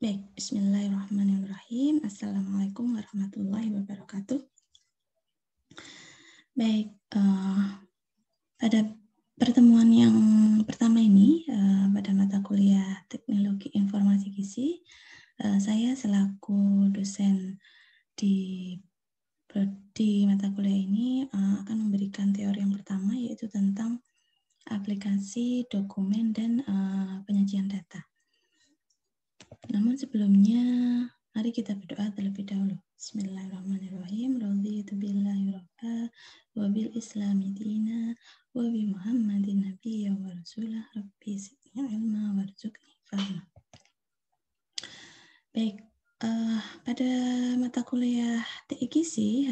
Baik, bismillahirrahmanirrahim. Assalamualaikum warahmatullahi wabarakatuh. Baik, pada pertemuan yang pertama ini, pada mata kuliah Teknologi Informasi Gizi, saya selaku dosen di mata kuliah ini akan memberikan teori yang pertama, yaitu tentang aplikasi, dokumen, dan penyajian data. Namun sebelumnya, mari kita berdoa terlebih dahulu. Bismillahirrahmanirrahim. Raditu billahi rabba wa bil islami dina wa bi Muhammadin nabiyya wa rasulah rabbi zidni ilma warzuqni fahma. Baik, pada mata kuliah TI Gizi,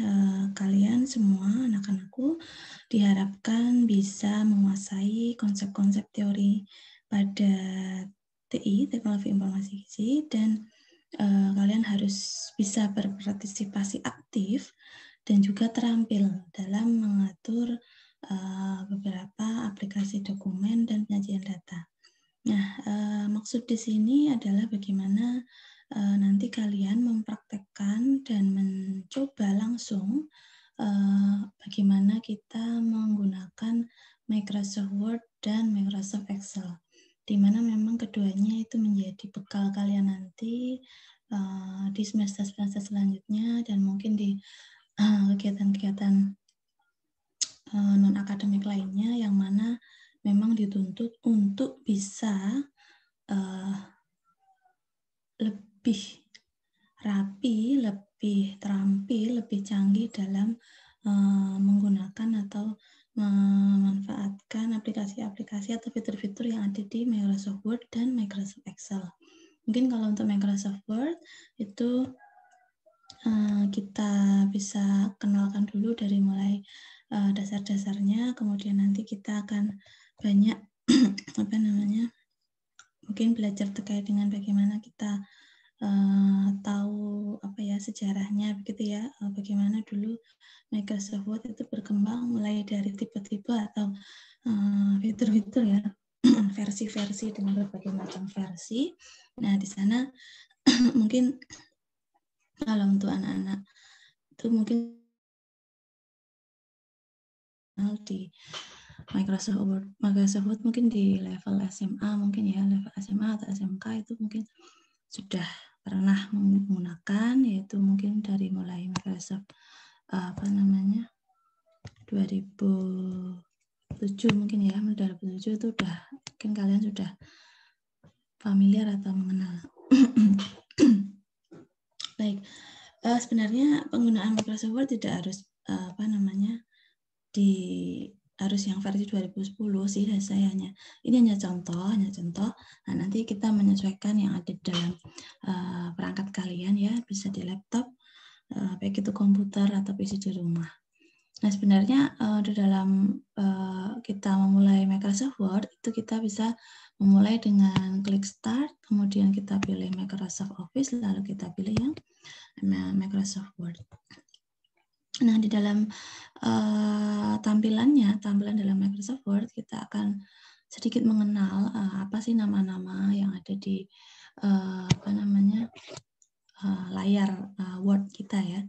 kalian semua anak-anakku diharapkan bisa menguasai konsep-konsep teori pada TI, Teknologi Informasi Gizi, dan kalian harus bisa berpartisipasi aktif dan juga terampil dalam mengatur beberapa aplikasi dokumen dan penyajian data. Nah, maksud di sini adalah bagaimana nanti kalian mempraktekkan dan mencoba langsung bagaimana kita menggunakan Microsoft Word dan Microsoft Excel, di mana memang keduanya itu menjadi bekal kalian nanti di semester-semester selanjutnya dan mungkin di kegiatan-kegiatan non-akademik lainnya yang mana memang dituntut untuk bisa lebih rapi, lebih terampil, lebih canggih dalam menggunakan atau memanfaatkan aplikasi-aplikasi atau fitur-fitur yang ada di Microsoft Word dan Microsoft Excel. Mungkin kalau untuk Microsoft Word itu kita bisa kenalkan dulu dari mulai dasar-dasarnya, kemudian nanti kita akan banyak mungkin belajar terkait dengan bagaimana kita tahu sejarahnya begitu ya, bagaimana dulu Microsoft Word itu berkembang mulai dari tipe-tipe atau fitur-fitur ya, versi-versi dengan berbagai macam versi. Nah, di sana mungkin kalau untuk anak-anak itu mungkin di Microsoft Word mungkin di level SMA mungkin ya, level SMA atau SMK itu mungkin sudah pernah menggunakan, yaitu mungkin dari mulai Microsoft 2007 mungkin ya, 2007 itu udah mungkin kalian sudah familiar atau mengenal. Baik, sebenarnya penggunaan Microsoft Word tidak harus harus yang versi 2010 sih, ini hanya contoh. Nah, nanti kita menyesuaikan yang ada dalam perangkat kalian ya, bisa di laptop, baik itu komputer atau PC di rumah. Nah, sebenarnya di dalam kita memulai Microsoft Word itu kita bisa memulai dengan klik start, kemudian kita pilih Microsoft Office, lalu kita pilih yang Microsoft Word. Nah, di dalam tampilan dalam Microsoft Word, kita akan sedikit mengenal apa sih nama-nama yang ada di layar Word kita ya.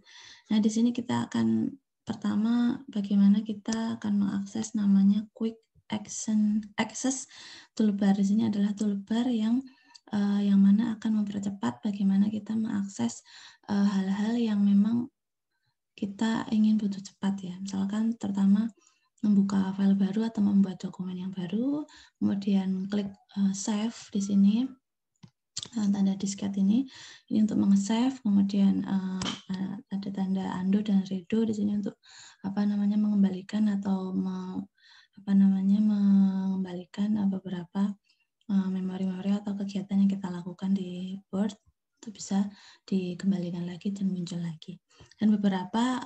Nah, di sini kita akan pertama bagaimana kita akan mengakses namanya Quick Access Toolbar. Di sini adalah toolbar yang mana akan mempercepat bagaimana kita mengakses hal-hal yang memang kita ingin butuh cepat ya. Misalkan pertama membuka file baru atau membuat dokumen yang baru, kemudian klik save di sini, tanda disket ini untuk meng-save, kemudian ada tanda undo dan redo di sini untuk mengembalikan atau mengembalikan beberapa memori-memori atau kegiatan yang kita lakukan di Word itu bisa dikembalikan lagi dan muncul lagi. Dan beberapa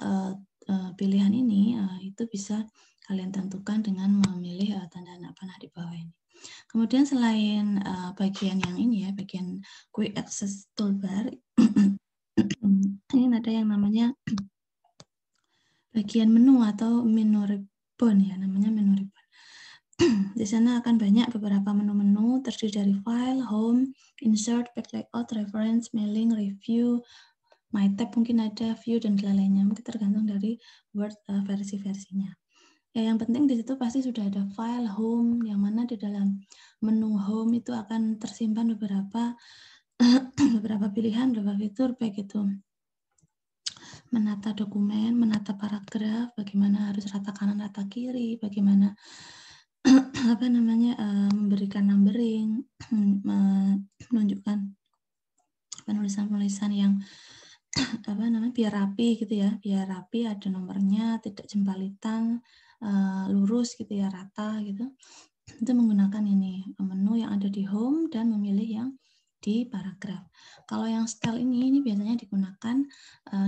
pilihan ini itu bisa kalian tentukan dengan memilih tanda anak panah di bawah ini. Kemudian selain bagian yang ini ya, bagian Quick Access Toolbar, ini ada yang namanya bagian menu atau menu ribbon ya, namanya menu ribbon. Di sana akan banyak beberapa menu-menu terdiri dari file, home, insert, back layout, reference, mailing, review, my tab mungkin ada, view dan lain-lainnya. Mungkin tergantung dari Word versi-versinya. Ya, yang penting di situ pasti sudah ada file home, yang mana di dalam menu home itu akan tersimpan beberapa beberapa pilihan, beberapa fitur, baik itu menata dokumen, menata paragraf, bagaimana harus rata kanan, rata kiri, bagaimana memberikan numbering, menunjukkan penulisan-penulisan yang biar rapi gitu ya, biar rapi, ada nomornya, tidak jembalitan, lurus gitu ya, rata gitu. Itu menggunakan ini menu yang ada di home dan memilih yang di paragraf. Kalau yang style ini biasanya digunakan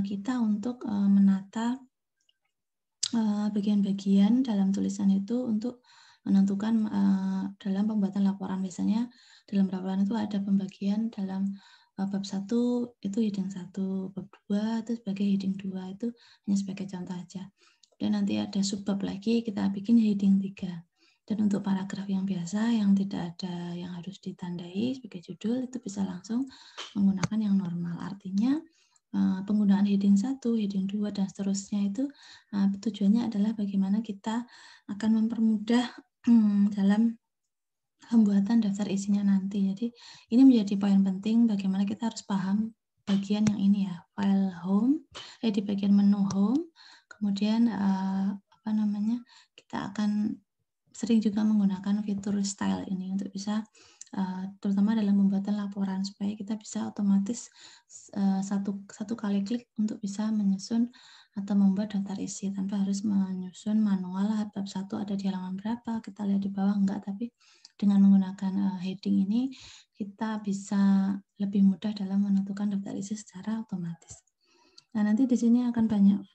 kita untuk menata bagian-bagian dalam tulisan itu untuk menentukan dalam pembuatan laporan. Biasanya dalam laporan itu ada pembagian dalam bab 1 itu heading 1, bab 2 itu sebagai heading 2, itu hanya sebagai contoh aja. Dan nanti ada subbab lagi, kita bikin heading 3. Dan untuk paragraf yang biasa yang tidak ada yang harus ditandai sebagai judul, itu bisa langsung menggunakan yang normal. Artinya penggunaan heading 1, heading 2, dan seterusnya itu tujuannya adalah bagaimana kita akan mempermudah dalam pembuatan daftar isinya nanti. Jadi ini menjadi poin penting bagaimana kita harus paham bagian yang ini ya, file home, di bagian menu home, kemudian kita akan sering juga menggunakan fitur style ini untuk bisa terutama dalam pembuatan laporan supaya kita bisa otomatis satu kali klik untuk bisa menyusun atau membuat daftar isi tanpa harus menyusun manual bab 1 ada di halaman berapa, kita lihat di bawah enggak, tapi dengan menggunakan heading ini kita bisa lebih mudah dalam menentukan daftar isi secara otomatis. Nah, nanti di sini akan banyak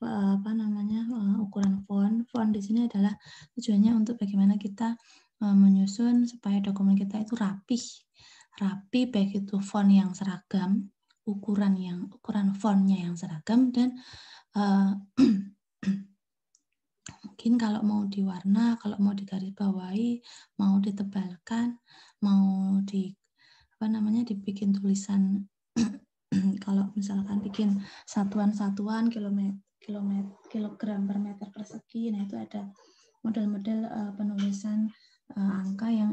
ukuran font. Font di sini adalah tujuannya untuk bagaimana kita menyusun supaya dokumen kita itu rapi, baik itu font yang seragam, ukuran fontnya yang seragam, dan mungkin kalau mau diwarna, kalau mau digarisbawahi, mau ditebalkan, mau dibikin tulisan kalau misalkan bikin satuan-satuan kilogram per meter persegi, nah itu ada model-model penulisan angka yang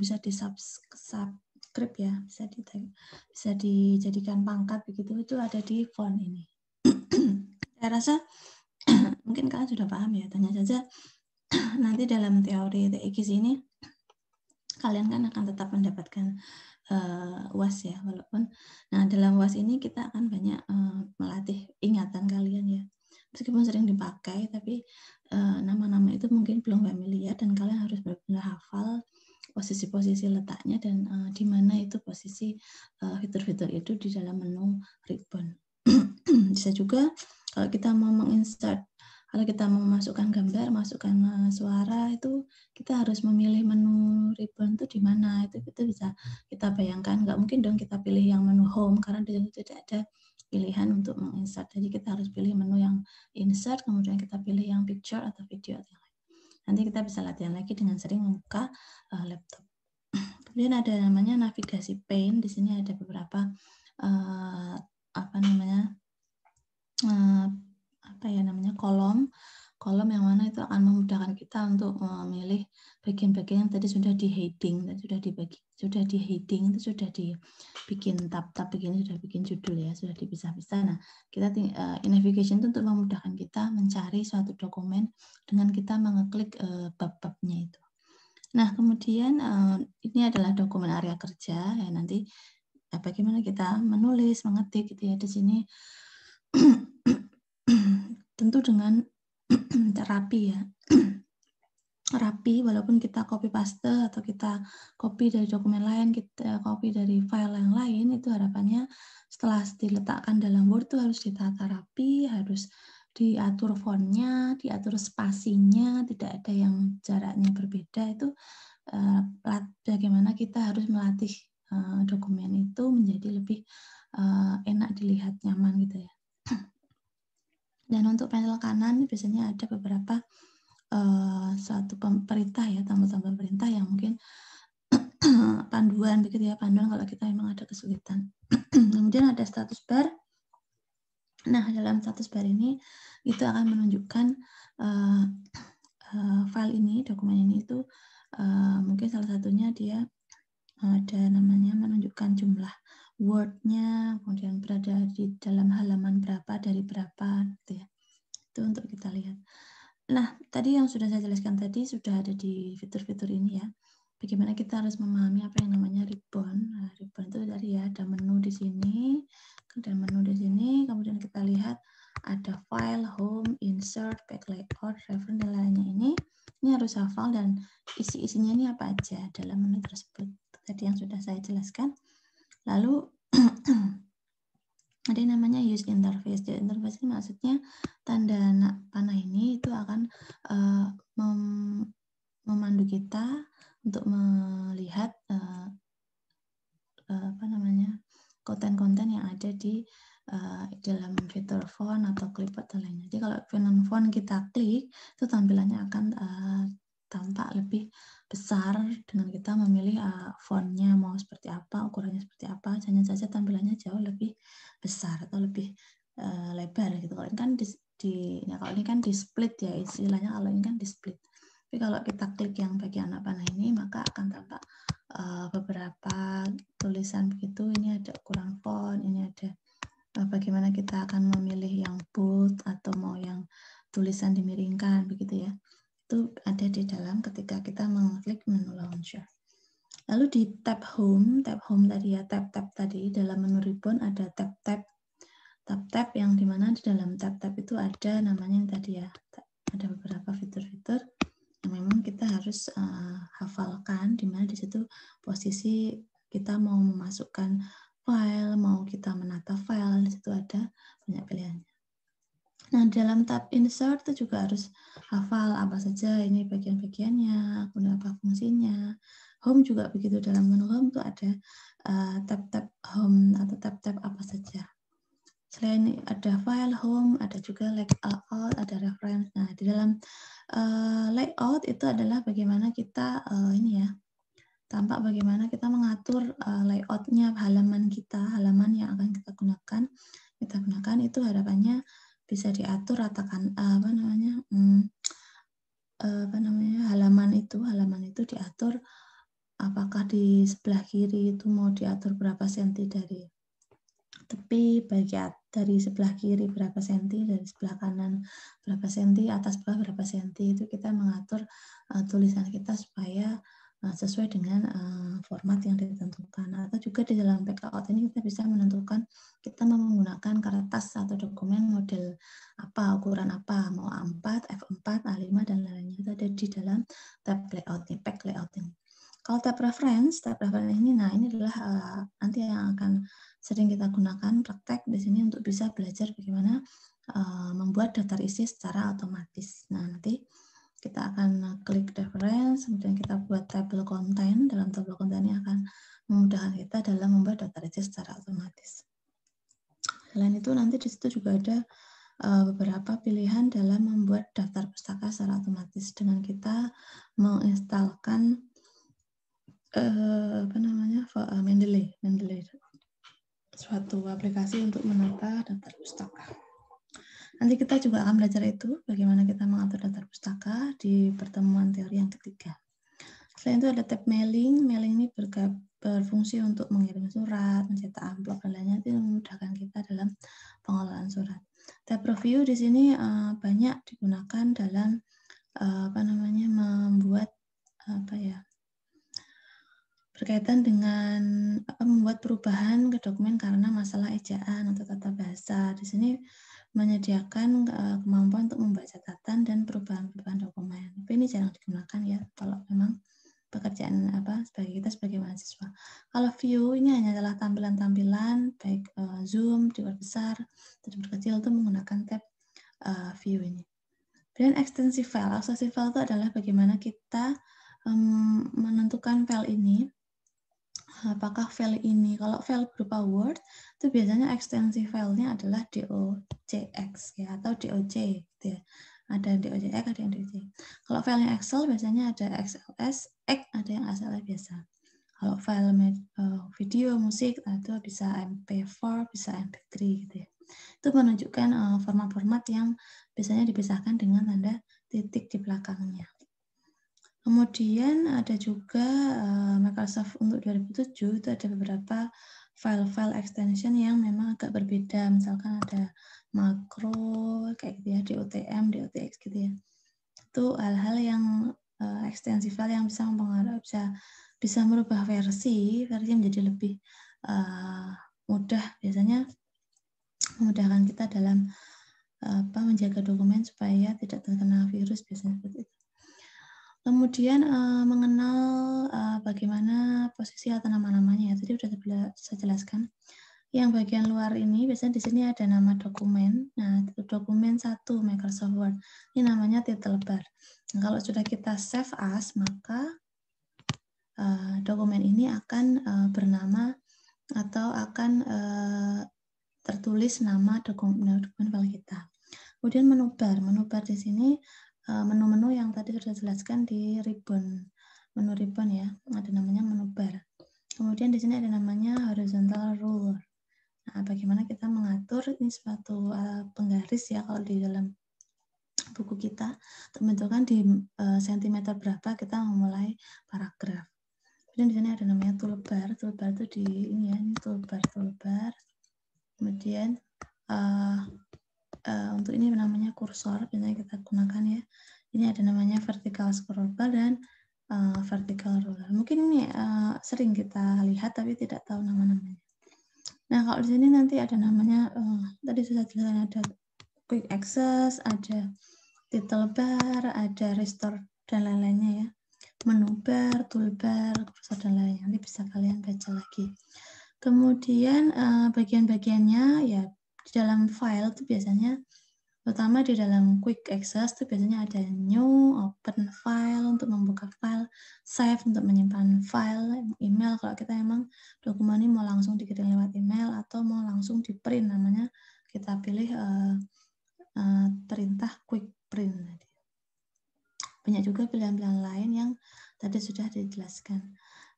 bisa di-subscribe ya, bisa dijadikan pangkat begitu, itu ada di font ini. Saya rasa mungkin kalian sudah paham ya, tanya saja nanti dalam teori TX ini kalian kan akan tetap mendapatkan UAS ya, walaupun dalam UAS ini kita akan banyak melatih ingatan kalian ya, meskipun sering dipakai tapi nama-nama itu mungkin belum familiar dan kalian harus benar-benar hafal posisi-posisi letaknya dan di mana itu posisi fitur-fitur itu di dalam menu ribbon. Bisa juga kalau kita mau menginsert, kalau kita mau masukkan gambar, masukkan suara, itu kita harus memilih menu ribbon itu di mana. Itu bisa kita bayangkan. Nggak mungkin dong kita pilih yang menu home karena di situ tidak ada pilihan untuk menginsert. Jadi kita harus pilih menu yang insert, kemudian kita pilih yang picture atau video atau yang lain. Nanti kita bisa latihan lagi dengan sering membuka laptop. Kemudian ada namanya navigasi pane. Di sini ada beberapa kolom yang mana itu akan memudahkan kita untuk memilih bagian-bagian yang tadi sudah di heading, sudah di heading itu sudah dibikin tab-tab begini, sudah bikin judul ya, sudah dipisah-pisah. Nah, kita navigation itu untuk memudahkan kita mencari suatu dokumen dengan kita mengeklik bab-babnya itu. Nah, kemudian ini adalah dokumen area kerja ya, nanti bagaimana kita menulis, mengetik gitu ya di sini. Tentu dengan rapi ya, rapi walaupun kita copy paste atau kita copy dari dokumen lain, kita copy dari file yang lain, itu harapannya setelah diletakkan dalam Word itu harus ditata rapi, harus diatur fontnya, diatur spasinya, tidak ada yang jaraknya berbeda. Itu bagaimana kita harus melatih dokumen itu menjadi lebih enak dilihat, nyaman gitu ya. Dan untuk panel kanan biasanya ada beberapa suatu perintah ya, tombol-tombol perintah yang mungkin panduan begitu ya, panduan kalau kita memang ada kesulitan. Kemudian ada status bar. Nah, dalam status bar ini itu akan menunjukkan file ini, dokumen ini itu mungkin salah satunya dia ada namanya menunjukkan jumlah word-nya, kemudian berada di dalam halaman berapa dari berapa gitu ya. Itu untuk kita lihat. Nah, tadi yang sudah saya jelaskan tadi sudah ada di fitur-fitur ini ya. Bagaimana kita harus memahami apa yang namanya ribbon. Nah, ribbon itu tadi ya, ada menu di sini, kemudian menu di sini, kemudian kita lihat ada file, home, insert, back layout, reference, dan lainnya ini. Ini harus hafal dan isi-isinya ini apa aja dalam menu tersebut. Tadi yang sudah saya jelaskan. Lalu ada yang namanya use interface. Jadi interface ini maksudnya tanda panah ini itu akan memandu kita untuk melihat konten-konten yang ada di dalam fitur font atau clipboard dan lainnya. Jadi kalau font kita klik, itu tampilannya akan tampak lebih besar dengan kita memilih fontnya mau seperti apa, ukurannya seperti apa, hanya saja tampilannya jauh lebih besar atau lebih lebar gitu. Kalau ini kan kalau ini kan di split ya istilahnya, kalau ini kan di split. Tapi kalau kita klik yang bagian panah ini, maka akan tampak beberapa tulisan begitu. Ini ada ukuran font, ini ada bagaimana kita akan memilih yang bold atau mau yang tulisan dimiringkan begitu ya. Itu ada di dalam ketika kita mengklik menu launcher. Lalu di tab home tadi ya, tab-tab tadi dalam menu ribbon ada tab-tab yang dimana di dalam tab-tab itu ada namanya yang tadi ya, ada beberapa fitur-fitur yang memang kita harus hafalkan, di mana di situ posisi kita mau memasukkan file, mau kita menata file, di situ ada banyak pilihannya. Nah, dalam tab insert itu juga harus hafal apa saja ini bagian-bagiannya, kemudian apa fungsinya. Home juga begitu, dalam menu home itu ada tab-tab home atau tab-tab apa saja. Selain ada file home, ada juga layout, ada reference. Nah, di dalam layout itu adalah bagaimana kita ini ya, tampak bagaimana kita mengatur layoutnya halaman kita, halaman yang akan kita gunakan. Kita gunakan itu harapannya bisa diatur ratakan halaman itu diatur apakah di sebelah kiri itu mau diatur berapa senti dari tepi, dari sebelah kiri berapa senti, dari sebelah kanan berapa senti, atas bawah berapa senti, itu kita mengatur tulisan kita supaya sesuai dengan format yang ditentukan. Atau juga di dalam layout ini kita bisa menentukan kita mau menggunakan kertas atau dokumen model apa, ukuran apa, mau A4, F4, A5 dan lainnya, itu ada di dalam tab layout ini, pack layout ini. Kalau tab reference ini, nah ini adalah nanti yang akan sering kita gunakan praktek di sini untuk bisa belajar bagaimana membuat daftar isi secara otomatis. Nah, nanti kita akan klik reference, kemudian kita buat table content. Dalam table content ini akan memudahkan kita dalam membuat daftar isi secara otomatis. Selain itu nanti di situ juga ada beberapa pilihan dalam membuat daftar pustaka secara otomatis dengan kita menginstalkan Mendeley, suatu aplikasi untuk menata daftar pustaka. Nanti kita juga akan belajar itu, bagaimana kita mengatur daftar pustaka di pertemuan teori yang ketiga. Selain itu ada tab mailing. Mailing ini berfungsi untuk mengirim surat, mencetak amplop dan lainnya, itu memudahkan kita dalam pengelolaan surat. Tab review di sini banyak digunakan dalam membuat berkaitan dengan membuat perubahan ke dokumen karena masalah ejaan atau tata bahasa. Di sini menyediakan kemampuan untuk membuat catatan dan perubahan-perubahan dokumen. Tapi ini jarang digunakan ya kalau memang pekerjaan sebagai kita sebagai mahasiswa. Kalau view ini hanya adalah tampilan-tampilan baik zoom, diperbesar, atau diperkecil, itu menggunakan tab view ini. Dan extensive file. Extensive file itu adalah bagaimana kita menentukan file ini. Apakah file ini, kalau file berupa Word, itu biasanya ekstensi filenya adalah docx ya, atau doc gitu ya. Ada yang DOCX, ada yang DOCX. Kalau filenya Excel biasanya ada XLS, ada yang XLS biasa. Kalau file video, musik, itu bisa MP4, bisa MP3 gitu ya. Itu menunjukkan format-format yang biasanya dipisahkan dengan tanda titik di belakangnya. Kemudian ada juga Microsoft untuk 2007 itu ada beberapa file-file extension yang memang agak berbeda. Misalkan ada makro kayak gitu ya, DOTM, DOTX gitu ya. Itu hal-hal yang ekstensi file yang bisa mempengaruhi, bisa merubah versi menjadi lebih mudah. Biasanya memudahkan kita dalam menjaga dokumen supaya tidak terkena virus biasanya seperti itu. Kemudian mengenal bagaimana posisi atau nama-namanya. Tadi sudah saya jelaskan. Yang bagian luar ini biasanya di sini ada nama dokumen. Nah, dokumen 1 Microsoft Word. Ini namanya title bar. Nah, kalau sudah kita save as, maka dokumen ini akan bernama atau akan tertulis nama dokumen file kita. Kemudian menu bar. Menu bar di sini menu-menu yang tadi sudah jelaskan di ribbon. Menu ribbon ya, ada namanya menu bar. Kemudian di sini ada namanya horizontal ruler. Nah, bagaimana kita mengatur ini suatu penggaris ya kalau di dalam buku kita untuk menentukan di sentimeter berapa kita memulai paragraf. Kemudian di sini ada namanya toolbar. Toolbar itu di ini ya, ini toolbar. Kemudian untuk ini namanya kursor, biasanya kita gunakan ya. Ini ada namanya vertical scroll bar dan vertical ruler. Mungkin ini sering kita lihat tapi tidak tahu nama-namanya. Nah, kalau di sini nanti ada namanya, tadi sudah jelaskan ada quick access, ada title bar, ada restore dan lain-lainnya ya. Menu bar, toolbar, kursor dan lainnya. Nanti bisa kalian baca lagi. Kemudian bagian-bagiannya ya di dalam file itu biasanya, terutama di dalam quick access itu biasanya ada new, open file untuk membuka file, save untuk menyimpan file, email kalau kita emang dokumen ini mau langsung dikirim lewat email atau mau langsung di print, namanya kita pilih perintah quick print. Banyak juga pilihan-pilihan lain yang tadi sudah dijelaskan.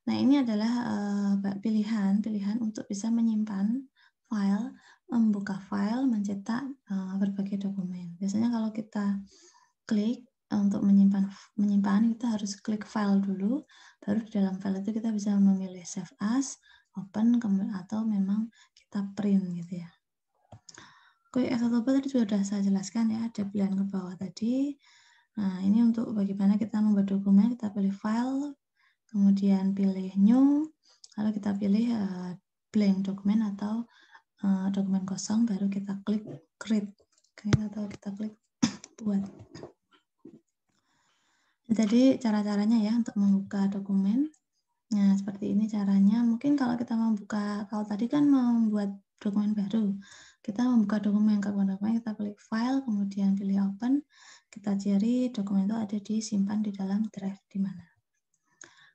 Nah, ini adalah pilihan untuk bisa menyimpan file, membuka file, mencetak berbagai dokumen. Biasanya kalau kita klik untuk menyimpan kita harus klik file dulu, baru di dalam file itu kita bisa memilih save as, open, atau memang kita print gitu ya. Quick access tadi sudah saya jelaskan ya, ada pilihan ke bawah tadi. Nah, ini untuk bagaimana kita membuat dokumen, kita pilih file, kemudian pilih new, lalu kita pilih blank dokumen atau dokumen kosong, baru kita klik create, atau kita klik buat. Jadi cara-caranya ya untuk membuka dokumen. Nah, seperti ini caranya. Mungkin kalau kita membuka, kalau tadi kan membuat dokumen baru, kita membuka dokumen, kita klik file, kemudian pilih open, kita cari dokumen itu ada disimpan di dalam drive di mana.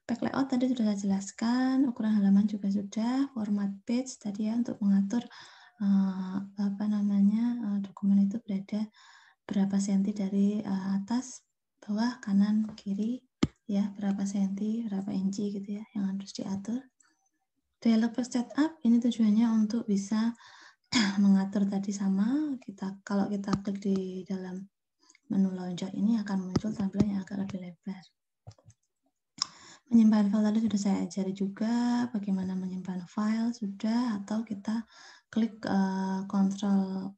Back layout tadi sudah saya jelaskan, ukuran halaman juga sudah, format page tadi ya untuk mengatur dokumen itu berada berapa senti dari atas, bawah, kanan, kiri, ya berapa senti, berapa inci gitu ya yang harus diatur. Dialog setup ini tujuannya untuk bisa mengatur tadi sama kita. Kalau kita klik di dalam menu launcher ini akan muncul tampilan yang agak lebih lebar. Menyimpan file tadi sudah saya ajari juga bagaimana menyimpan file sudah, atau kita klik Ctrl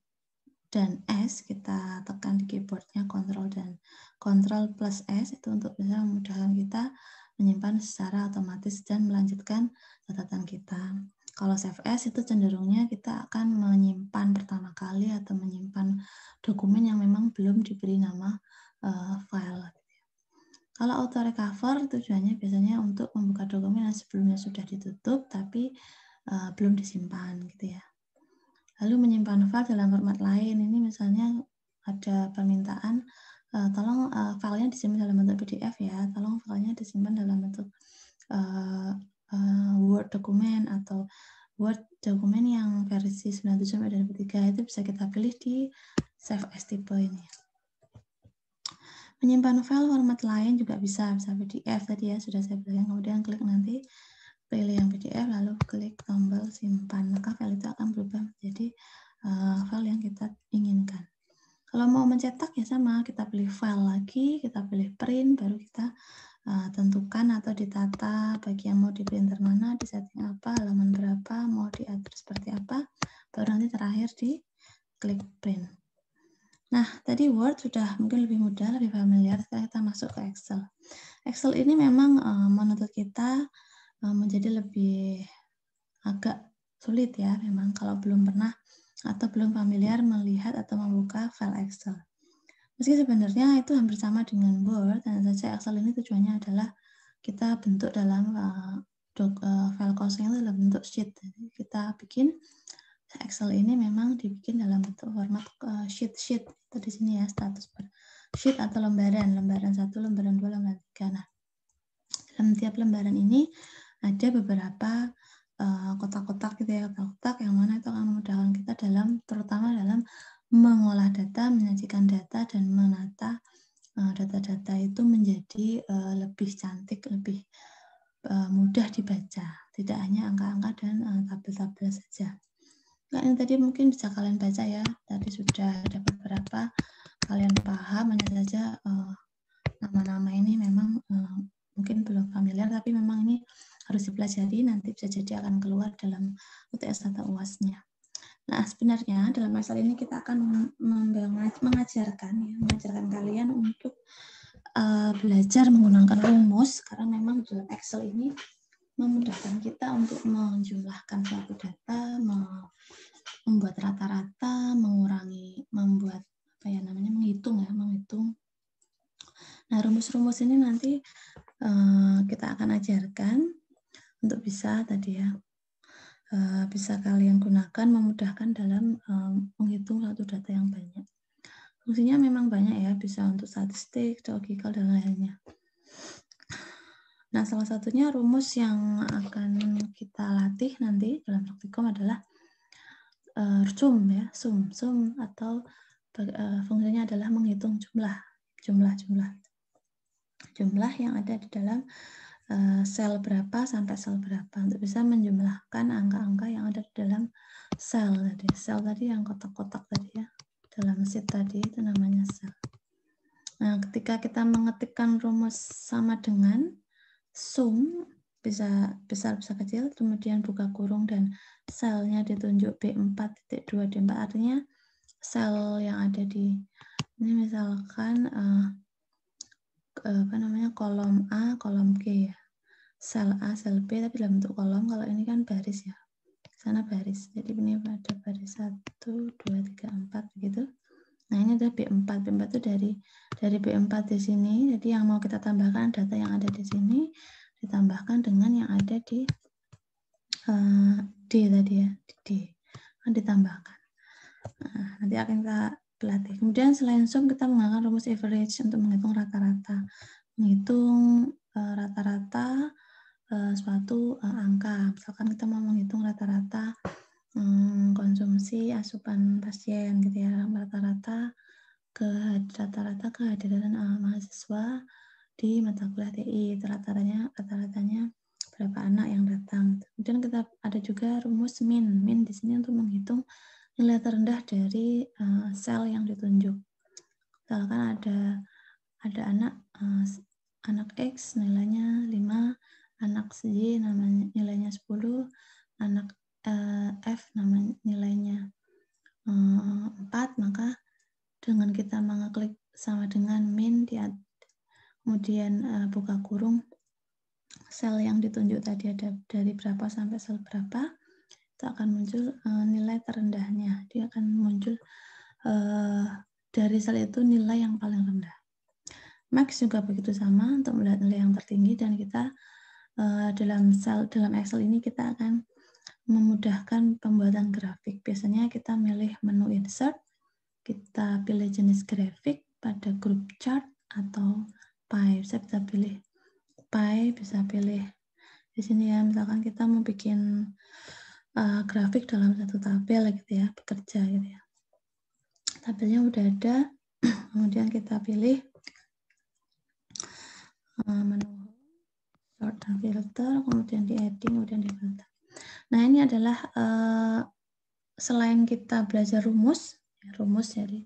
dan S, kita tekan di keyboardnya Ctrl plus S itu untuk bisa memudahkan kita menyimpan secara otomatis dan melanjutkan catatan kita. Kalau save as itu cenderungnya kita akan menyimpan pertama kali atau menyimpan dokumen yang memang belum diberi nama file. Kalau auto recover tujuannya biasanya untuk membuka dokumen yang sebelumnya sudah ditutup tapi belum disimpan gitu ya. Lalu menyimpan file dalam format lain, ini misalnya ada permintaan tolong filenya disimpan dalam bentuk PDF ya, tolong filenya disimpan dalam bentuk Word dokumen atau Word dokumen yang versi 97/2003, itu bisa kita pilih di save as type ini. Menyimpan file format lain juga bisa PDF tadi ya, sudah saya bilang. Kemudian klik nanti, pilih yang PDF, lalu klik tombol simpan. Maka file itu akan berubah menjadi file yang kita inginkan. Kalau mau mencetak ya sama, kita pilih file lagi, kita pilih print, baru kita tentukan atau ditata bagi yang mau di printer mana, di setting apa, halaman berapa, mau diatur seperti apa, baru nanti terakhir di klik print. Nah, tadi Word sudah mungkin lebih mudah, lebih familiar. Sekarang kita masuk ke Excel. Excel ini memang menuntut kita menjadi lebih agak sulit ya, memang kalau belum pernah atau belum familiar melihat atau membuka file Excel. Meski sebenarnya itu hampir sama dengan Word, dan saja Excel ini tujuannya adalah kita bentuk dalam file kosong itu dalam bentuk sheet. Jadi kita bikin Excel ini memang dibikin dalam bentuk format sheet. Itu di sini ya, status per sheet atau lembaran 1, lembaran 2, lembaran 3. Nah, dalam tiap lembaran ini ada beberapa kotak-kotak gitu ya, kotak-kotak yang mana itu akan memudahkan kita terutama dalam mengolah data, menyajikan data, dan menata data-data itu menjadi lebih cantik, lebih mudah dibaca, tidak hanya angka-angka dan tabel-tabel saja. Nah, ini tadi mungkin bisa kalian baca ya, tadi sudah ada beberapa kalian paham, hanya saja nama-nama ini memang mungkin belum familiar, tapi memang ini harus dipelajari, nanti bisa jadi akan keluar dalam UTS atau UAS-nya. Nah, sebenarnya dalam Excel ini kita akan mengajarkan kalian untuk belajar menggunakan rumus, karena memang dalam Excel ini memudahkan kita untuk menjumlahkan suatu data, membuat rata-rata, membuat menghitung. Nah, rumus-rumus ini nanti kita akan ajarkan untuk bisa tadi ya, bisa kalian gunakan memudahkan dalam menghitung satu data yang banyak. Fungsinya memang banyak ya, bisa untuk statistik, logical, dan lainnya. Nah, salah satunya rumus yang akan kita latih nanti dalam praktikum adalah sum atau fungsinya adalah menghitung jumlah yang ada di dalam sel berapa sampai sel berapa, untuk bisa menjumlahkan angka-angka yang ada di dalam sel tadi yang kotak-kotak tadi ya, dalam sheet tadi itu namanya sel. Nah, ketika kita mengetikkan rumus sama dengan sum, bisa besar bisa kecil, kemudian buka kurung dan selnya ditunjuk B4.2 D4, artinya sel yang ada di ini misalkan kolom A, kolom G ya. Sel A, sel B, tapi dalam bentuk kolom. Kalau ini kan baris ya, sana baris. Jadi ini ada baris 1, 2, 3, 4 begitu. Nah, ini ada B4. B4 itu dari B4 di sini. Jadi yang mau kita tambahkan data yang ada di sini ditambahkan dengan yang ada di D tadi ya, di D akan ditambahkan. Nah, nanti akan kita pelatih. Kemudian selain sum, kita menggunakan rumus average untuk menghitung rata-rata. Menghitung rata-rata suatu angka. Misalkan kita mau menghitung rata-rata konsumsi asupan pasien gitu ya, rata-rata kehadiran mahasiswa di mata kuliah TI, rata-ratanya berapa anak yang datang. Kemudian kita ada juga rumus min di sini untuk menghitung nilai terendah dari sel yang ditunjuk. Misalkan ada anak X nilainya 5, anak Y nilainya 10, anak F nilainya 4, maka dengan kita mengeklik sama dengan min, kemudian buka kurung, sel yang ditunjuk tadi ada dari berapa sampai sel berapa, itu akan muncul nilai terendahnya. Dia akan muncul dari sel itu nilai yang paling rendah. Max juga begitu sama untuk melihat nilai yang tertinggi, dan kita dalam Excel ini kita akan memudahkan pembuatan grafik. Biasanya kita milih menu insert, kita pilih jenis grafik pada grup chart atau pie. Saya bisa pilih pie, bisa pilih di sini ya, misalkan kita mau bikin grafik dalam satu tabel gitu ya, bekerja gitu ya. Tabelnya udah ada, kemudian kita pilih menu sort dan filter, kemudian di heading, kemudian di filter. Nah, ini adalah selain kita belajar rumus jadi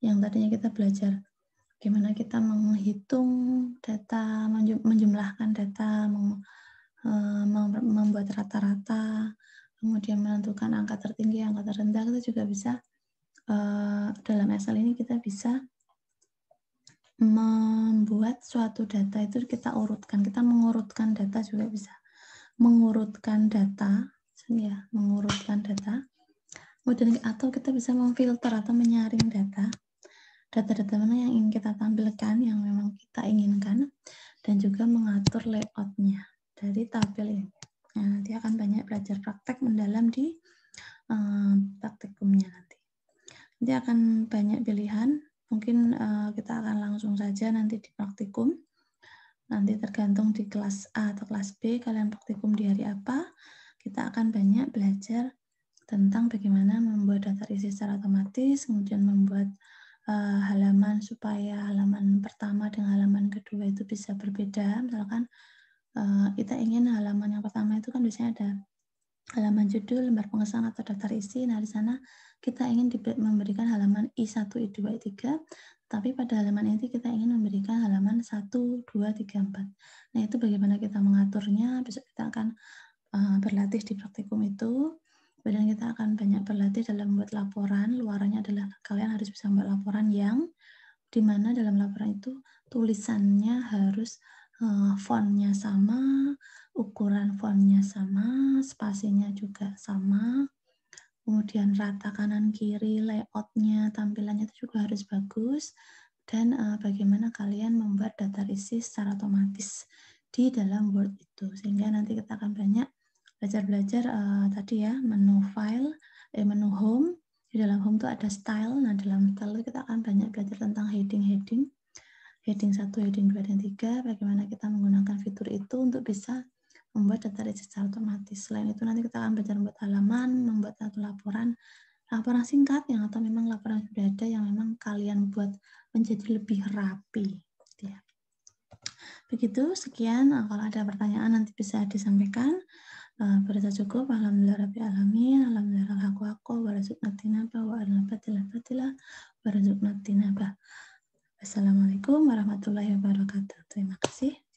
yang tadinya kita belajar gimana kita menghitung data, menjumlahkan data, membuat rata-rata, kemudian menentukan angka tertinggi, angka terendah, kita juga bisa dalam Excel ini kita bisa membuat suatu data itu kita urutkan, kita mengurutkan data juga bisa, mengurutkan data, ya, mengurutkan data. Kemudian atau kita bisa memfilter atau menyaring data-data mana yang ingin kita tampilkan, yang memang kita inginkan, dan juga mengatur layoutnya dari tabel ini. Nah, nanti akan banyak belajar praktek mendalam di praktikumnya nanti. Nanti akan banyak pilihan, mungkin kita akan langsung saja nanti di praktikum. Nanti tergantung di kelas A atau kelas B, kalian praktikum di hari apa, kita akan banyak belajar tentang bagaimana membuat daftar isi secara otomatis, kemudian membuat halaman supaya halaman pertama dengan halaman kedua itu bisa berbeda. Misalkan kita ingin halaman yang pertama itu kan biasanya ada halaman judul, lembar pengesahan atau daftar isi. Nah, di sana kita ingin memberikan halaman I1, I2, I3, tapi pada halaman ini kita ingin memberikan halaman 1, 2, 3, 4. Nah, itu bagaimana kita mengaturnya, besok kita akan berlatih di praktikum itu. Kemudian kita akan banyak berlatih dalam membuat laporan. Luarannya adalah kalian harus bisa membuat laporan yang dimana dalam laporan itu tulisannya harus fontnya sama, ukuran fontnya sama, spasinya juga sama, kemudian rata kanan kiri, layoutnya, tampilannya itu juga harus bagus, dan bagaimana kalian membuat data isi secara otomatis di dalam Word itu, sehingga nanti kita akan banyak belajar tadi ya, menu file, menu home. Di dalam home itu ada style. Nah, dalam style itu kita akan banyak belajar tentang heading 1, heading 2, dan 3, bagaimana kita menggunakan fitur itu untuk bisa membuat data isi secara otomatis. Selain itu nanti kita akan belajar membuat halaman, membuat satu laporan singkat yang atau memang laporan sudah ada yang memang kalian buat menjadi lebih rapi. Ya. Begitu, sekian. Kalau ada pertanyaan nanti bisa disampaikan. Berita cukup, alhamdulillah rabbil alamin, alhamdulillah aku warazukna tinaba wa arnabatila batila warazukna tinaba. Wassalamualaikum warahmatullahi wabarakatuh. Terima kasih.